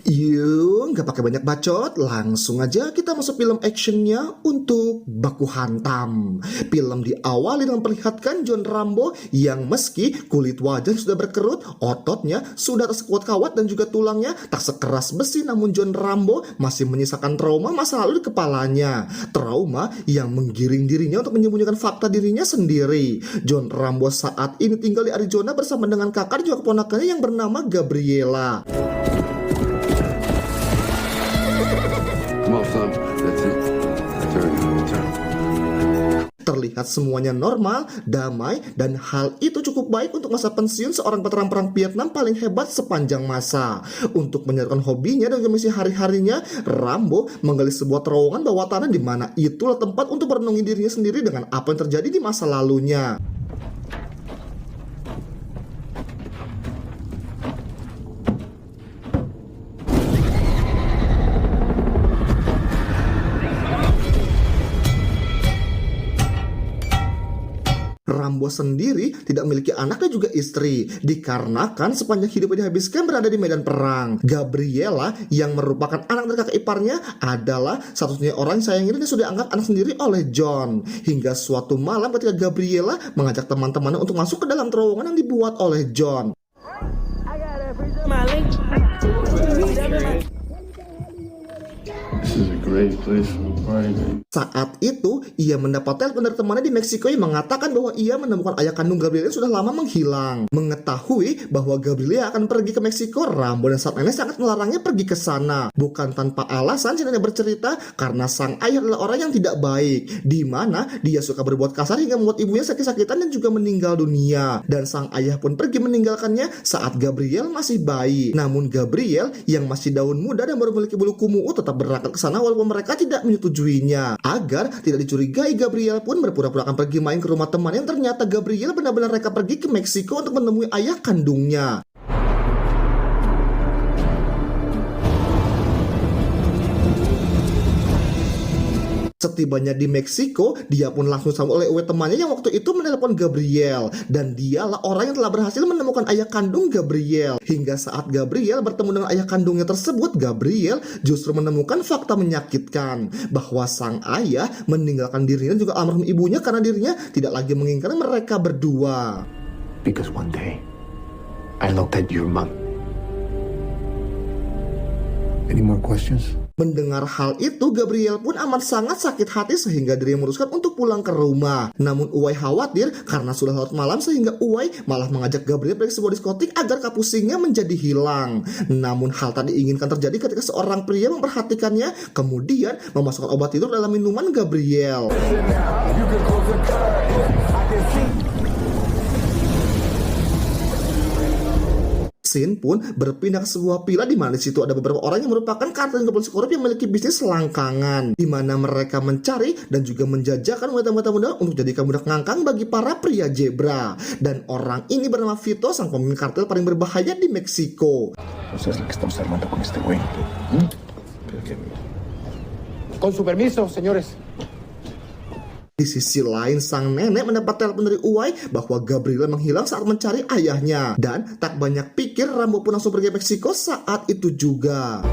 Yuk, nggak pakai banyak bacot, langsung aja kita masuk film actionnya untuk baku hantam. Film diawali dengan memperlihatkan John Rambo yang meski kulit wajah sudah berkerut, ototnya sudah tak sekuat kawat dan juga tulangnya tak sekeras besi, namun John Rambo masih menyisakan trauma masa lalu di kepalanya. Trauma yang menggiring dirinya untuk menyembunyikan fakta dirinya sendiri. John Rambo saat ini tinggal di Arizona bersama dengan kakak dan juga keponakannya yang bernama Gabriela. Terlihat semuanya normal, damai, dan hal itu cukup baik untuk masa pensiun seorang veteran perang Vietnam paling hebat sepanjang masa. Untuk menyalurkan hobinya dan misi hari-harinya, Rambo menggali sebuah terowongan bawah tanah di mana itulah tempat untuk merenungi dirinya sendiri dengan apa yang terjadi di masa lalunya. Rambo sendiri tidak memiliki anak dan juga istri, dikarenakan sepanjang hidupnya dihabiskan berada di medan perang. Gabriela yang merupakan anak dari kakak iparnya adalah satu-satunya orang yang sayangi dan sudah dianggap anak sendiri oleh John. Hingga suatu malam ketika Gabriela mengajak teman-temannya untuk masuk ke dalam terowongan yang dibuat oleh John. Saat itu, ia mendapat telepon dari temannya di Meksiko yang mengatakan bahwa ia menemukan ayah kandung Gabriela yang sudah lama menghilang. Mengetahui bahwa Gabriela akan pergi ke Meksiko, Rambo dan sang nenek sangat melarangnya pergi ke sana. Bukan tanpa alasan, si nenek bercerita karena sang ayah adalah orang yang tidak baik, di mana dia suka berbuat kasar hingga membuat ibunya sakit-sakitan dan juga meninggal dunia. Dan sang ayah pun pergi meninggalkannya saat Gabriel masih bayi. Namun Gabriel yang masih daun muda dan baru memiliki bulu kumu tetap berangkat ke sana walaupun mereka tidak menyetujuinya. Agar tidak dicurigai, Gabriel pun berpura-pura akan pergi main ke rumah teman yang ternyata Gabriel benar-benar mereka pergi ke Meksiko untuk menemui ayah kandungnya. Setibanya di Meksiko, dia pun langsung disambut oleh temannya yang waktu itu menelepon Gabriel. Dan dialah orang yang telah berhasil menemukan ayah kandung Gabriel. Hingga saat Gabriel bertemu dengan ayah kandungnya tersebut, Gabriel justru menemukan fakta menyakitkan bahwa sang ayah meninggalkan dirinya dan juga almarhum ibunya karena dirinya tidak lagi menginginkan mereka berdua. Because one day, I looked at your mom. Any more questions? Mendengar hal itu, Gabriel pun amat sangat sakit hati sehingga dirinya memutuskan untuk pulang ke rumah. Namun Uwai khawatir karena sudah larut malam sehingga Uwai malah mengajak Gabriel pergi ke sebuah diskotik agar kapusingnya menjadi hilang. Namun hal tak diinginkan terjadi ketika seorang pria memperhatikannya kemudian memasukkan obat tidur dalam minuman Gabriel. Scene pun berpindah ke sebuah villa di mana di situ ada beberapa orang yang merupakan kartel polisi korup yang memiliki bisnis selangkangan, di mana mereka mencari dan juga menjajakan wanita-wanita muda untuk jadikan budak ngangkang bagi para pria zebra. Dan orang ini bernama Vito, sang pemimpin kartel paling berbahaya di Meksiko. Con su permiso, señores. Di sisi lain, sang nenek mendapat telepon dari Uwai bahwa Gabriela menghilang saat mencari ayahnya. Dan tak banyak pikir, Rambo pun langsung pergi ke Meksiko saat itu juga.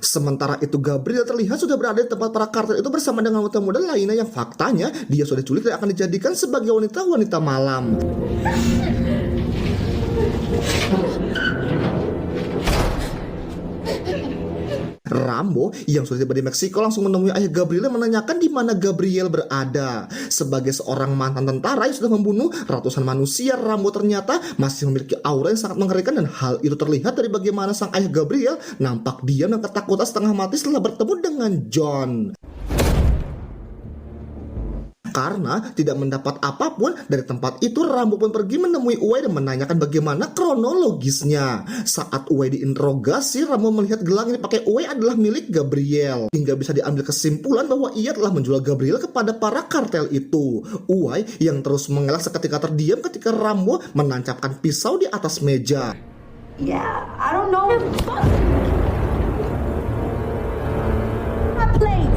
Sementara itu, Gabriel terlihat sudah berada di tempat para kartel itu bersama dengan wanita muda lainnya yang faktanya dia sudah diculik dan akan dijadikan sebagai wanita-wanita malam. Rambo yang sudah tiba di Meksiko langsung menemui ayah Gabriel dan menanyakan di mana Gabriel berada. Sebagai seorang mantan tentara yang sudah membunuh ratusan manusia, Rambo ternyata masih memiliki aura yang sangat mengerikan dan hal itu terlihat dari bagaimana sang ayah Gabriel nampak diam dan ketakutan setengah mati setelah bertemu dengan John. Karena tidak mendapat apapun dari tempat itu, Rambo pun pergi menemui Uwai dan menanyakan bagaimana kronologisnya. Saat Uwai diinterogasi, Rambo melihat gelang yang dipakai Uwai adalah milik Gabriel. Hingga bisa diambil kesimpulan bahwa ia telah menjual Gabriel kepada para kartel itu. Uwai yang terus mengelak seketika terdiam ketika Rambo menancapkan pisau di atas meja. Yeah, I don't know. My place.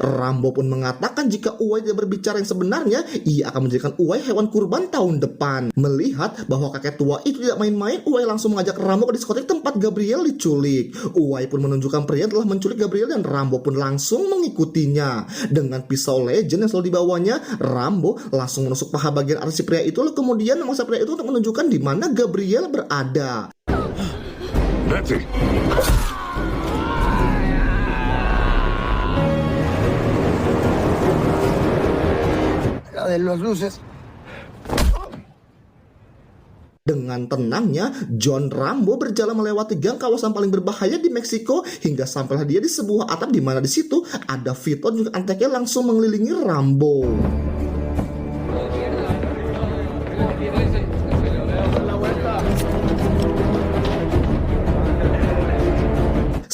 Rambo pun mengatakan jika Uwai tidak berbicara yang sebenarnya, ia akan menjadikan Uwai hewan kurban tahun depan. Melihat bahwa kakek tua itu tidak main-main, Uwai langsung mengajak Rambo ke diskotik tempat Gabriel diculik. Uwai pun menunjukkan pria yang telah menculik Gabriel dan Rambo pun langsung mengikutinya. Dengan pisau legend yang selalu dibawanya, Rambo langsung menusuk paha bagian atas si pria itu, lalu kemudian memaksa pria itu untuk menunjukkan di mana Gabriel berada. Betsy! De las luces. Dengan tenangnya, John Rambo berjalan melewati gang kawasan paling berbahaya di Meksiko hingga sampailah dia di sebuah atap di mana di situ ada Vito dan juga anteknya langsung mengelilingi Rambo.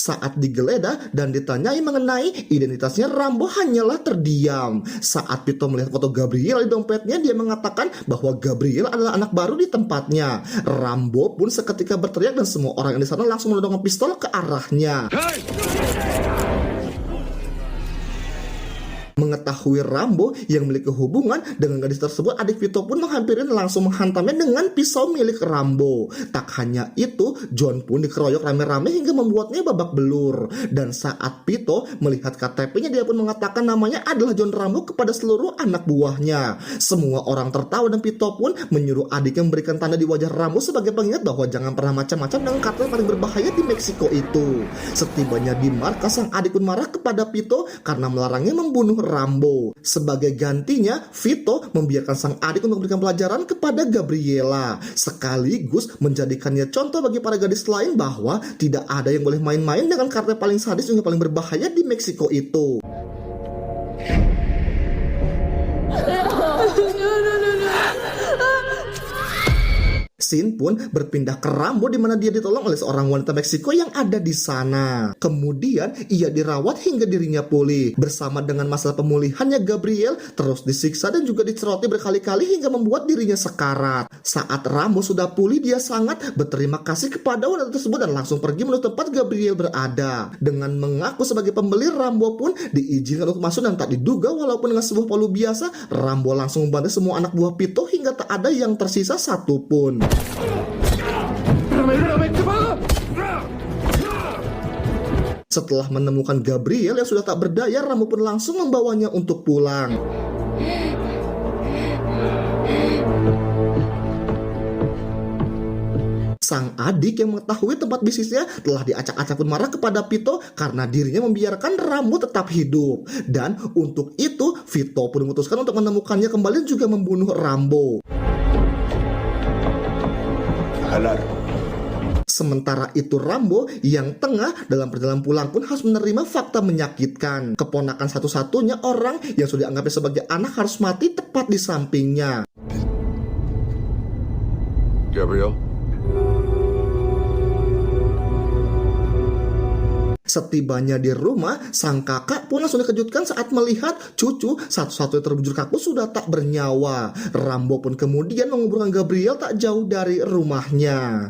Saat digeledah dan ditanyai mengenai identitasnya, Rambo hanyalah terdiam. Saat Vito melihat foto Gabriel di dompetnya, dia mengatakan bahwa Gabriel adalah anak baru di tempatnya. Rambo pun seketika berteriak dan semua orang yang di sana langsung menodongkan pistol ke arahnya. Mengetahui Rambo yang memiliki hubungan dengan gadis tersebut, adik Vito pun menghampiri dan langsung menghantamnya dengan pisau milik Rambo. Tak hanya itu, John pun dikeroyok rame-rame hingga membuatnya babak belur. Dan saat Vito melihat KTP-nya, dia pun mengatakan namanya adalah John Rambo kepada seluruh anak buahnya. Semua orang tertawa dan Vito pun menyuruh adiknya memberikan tanda di wajah Rambo sebagai pengingat bahwa jangan pernah macam-macam dengan kartel paling berbahaya di Meksiko itu. Setibanya di markas, sang adik pun marah kepada Vito karena melarangnya membunuh Rambo. Sebagai gantinya, Vito membiarkan sang adik untuk memberikan pelajaran kepada Gabriela, sekaligus menjadikannya contoh bagi para gadis lain bahwa tidak ada yang boleh main-main dengan kartel paling sadis dan paling berbahaya di Meksiko itu. Scene pun berpindah ke Rambo di mana dia ditolong oleh seorang wanita Meksiko yang ada di sana. Kemudian ia dirawat hingga dirinya pulih. Bersama dengan masalah pemulihannya, Gabriel terus disiksa dan juga diceroti berkali-kali hingga membuat dirinya sekarat. Saat Rambo sudah pulih, dia sangat berterima kasih kepada wanita tersebut dan langsung pergi menuju tempat Gabriel berada. Dengan mengaku sebagai pembeli, Rambo pun diizinkan untuk masuk dan tak diduga walaupun dengan sebuah palu biasa, Rambo langsung membantai semua anak buah Vito hingga tak ada yang tersisa satupun. Setelah menemukan Gabriel yang sudah tak berdaya, Rambo pun langsung membawanya untuk pulang. Sang adik yang mengetahui tempat bisnisnya telah diacak-acak pun marah kepada Vito karena dirinya membiarkan Rambo tetap hidup. Dan untuk itu, Vito pun memutuskan untuk menemukannya kembali dan juga membunuh Rambo. Sementara itu, Rambo yang tengah dalam perjalanan pulang pun harus menerima fakta menyakitkan. Keponakan satu-satunya orang yang sudah dianggapnya sebagai anak harus mati tepat di sampingnya. Gabriel? Setibanya di rumah, sang kakak pun langsung dikejutkan saat melihat cucu satu-satunya terbujur kaku sudah tak bernyawa. Rambo pun kemudian menguburkan Gabriel tak jauh dari rumahnya.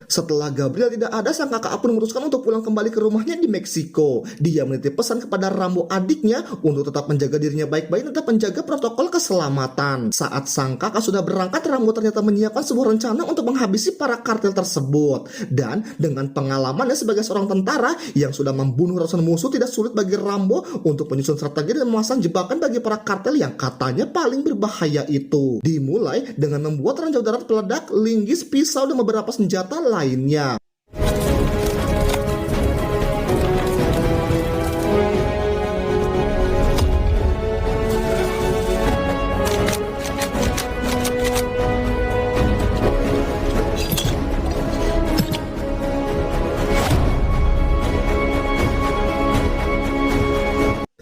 Setelah Gabriel tidak ada, sang kakak pun memutuskan untuk pulang kembali ke rumahnya di Meksiko. Dia menitip pesan kepada Rambo adiknya untuk tetap menjaga dirinya baik-baik dan tetap menjaga protokol keselamatan. Saat sang kakak sudah berangkat, Rambo ternyata menyiapkan sebuah rencana untuk menghabisi para kartel tersebut. Dan dengan pengalamannya sebagai seorang tentara yang sudah membunuh ratusan musuh, tidak sulit bagi Rambo untuk menyusun strategi dan memasang jebakan bagi para kartel yang katanya paling berbahaya itu. Dimulai dengan membuat ranjau darat peledak, linggis, pisau, dan beberapa senjata lainnya.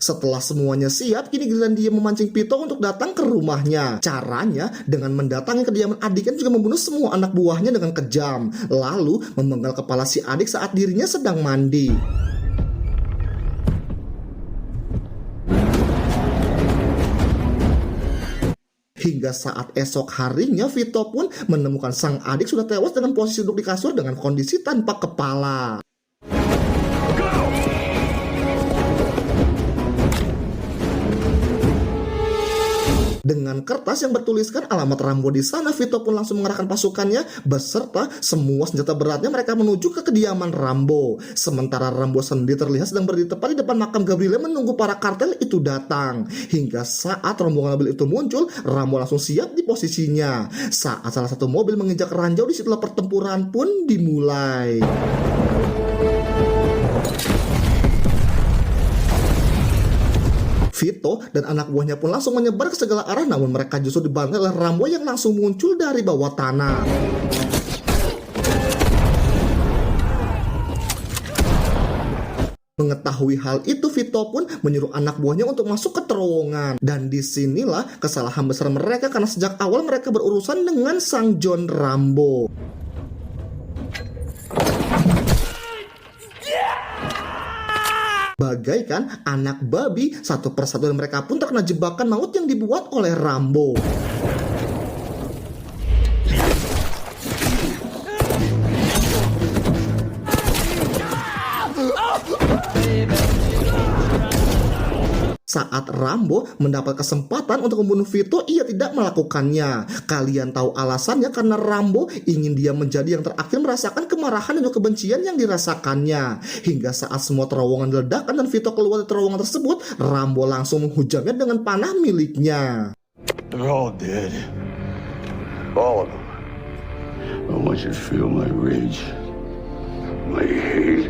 Setelah semuanya siap, kini giliran dia memancing Vito untuk datang ke rumahnya. Caranya dengan mendatangi kediaman adiknya juga membunuh semua anak buahnya dengan kejam, lalu memenggal kepala si adik saat dirinya sedang mandi. Hingga saat esok harinya, Vito pun menemukan sang adik sudah tewas dengan posisi duduk di kasur dengan kondisi tanpa kepala. Dengan kertas yang bertuliskan alamat Rambo di sana, Vito pun langsung mengerahkan pasukannya beserta semua senjata beratnya. Mereka menuju ke kediaman Rambo. Sementara Rambo sendiri terlihat sedang berdiri tepat di depan makam Gabriela menunggu para kartel itu datang. Hingga saat rombongan mobil itu muncul, Rambo langsung siap di posisinya. Saat salah satu mobil menginjak ranjau, disitulah pertempuran pun dimulai. Vito dan anak buahnya pun langsung menyebar ke segala arah, namun mereka justru dibantai oleh Rambo yang langsung muncul dari bawah tanah. Mengetahui hal itu, Vito pun menyuruh anak buahnya untuk masuk ke terowongan. Dan disinilah kesalahan besar mereka, karena sejak awal mereka berurusan dengan sang John Rambo. Bagaikan anak babi, satu persatu dari mereka pun terkena jebakan maut yang dibuat oleh Rambo. Saat Rambo mendapat kesempatan untuk membunuh Vito, ia tidak melakukannya. Kalian tahu alasannya, karena Rambo ingin dia menjadi yang terakhir merasakan kemarahan dan juga kebencian yang dirasakannya. Hingga saat semua terowongan diledakkan dan Vito keluar dari terowongan tersebut, Rambo langsung menghujamnya dengan panah miliknya. They're all dead. All of them. I want you to feel my rage, my hate.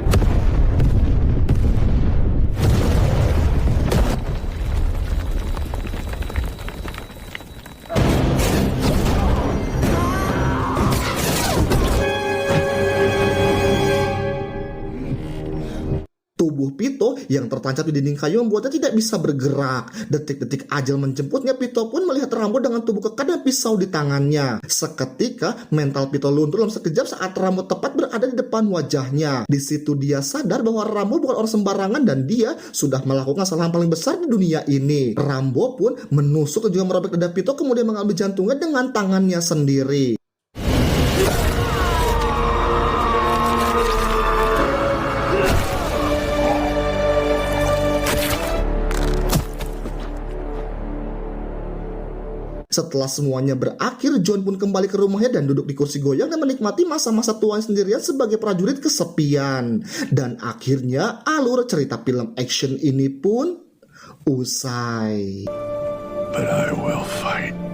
Tubuh Vito yang tertancap di dinding kayu membuatnya tidak bisa bergerak. Detik-detik ajal menjemputnya, Vito pun melihat Rambo dengan tubuh kekar dan pisau di tangannya. Seketika mental Vito luntur dalam sekejap saat Rambo tepat berada di depan wajahnya. Di situ dia sadar bahwa Rambo bukan orang sembarangan dan dia sudah melakukan kesalahan paling besar di dunia ini. Rambo pun menusuk dan juga merobek dada Vito, kemudian mengambil jantungnya dengan tangannya sendiri. Setelah semuanya berakhir, John pun kembali ke rumahnya dan duduk di kursi goyang dan menikmati masa-masa tuanya sendirian sebagai prajurit kesepian. Dan akhirnya alur cerita film action ini pun usai. But I will fight.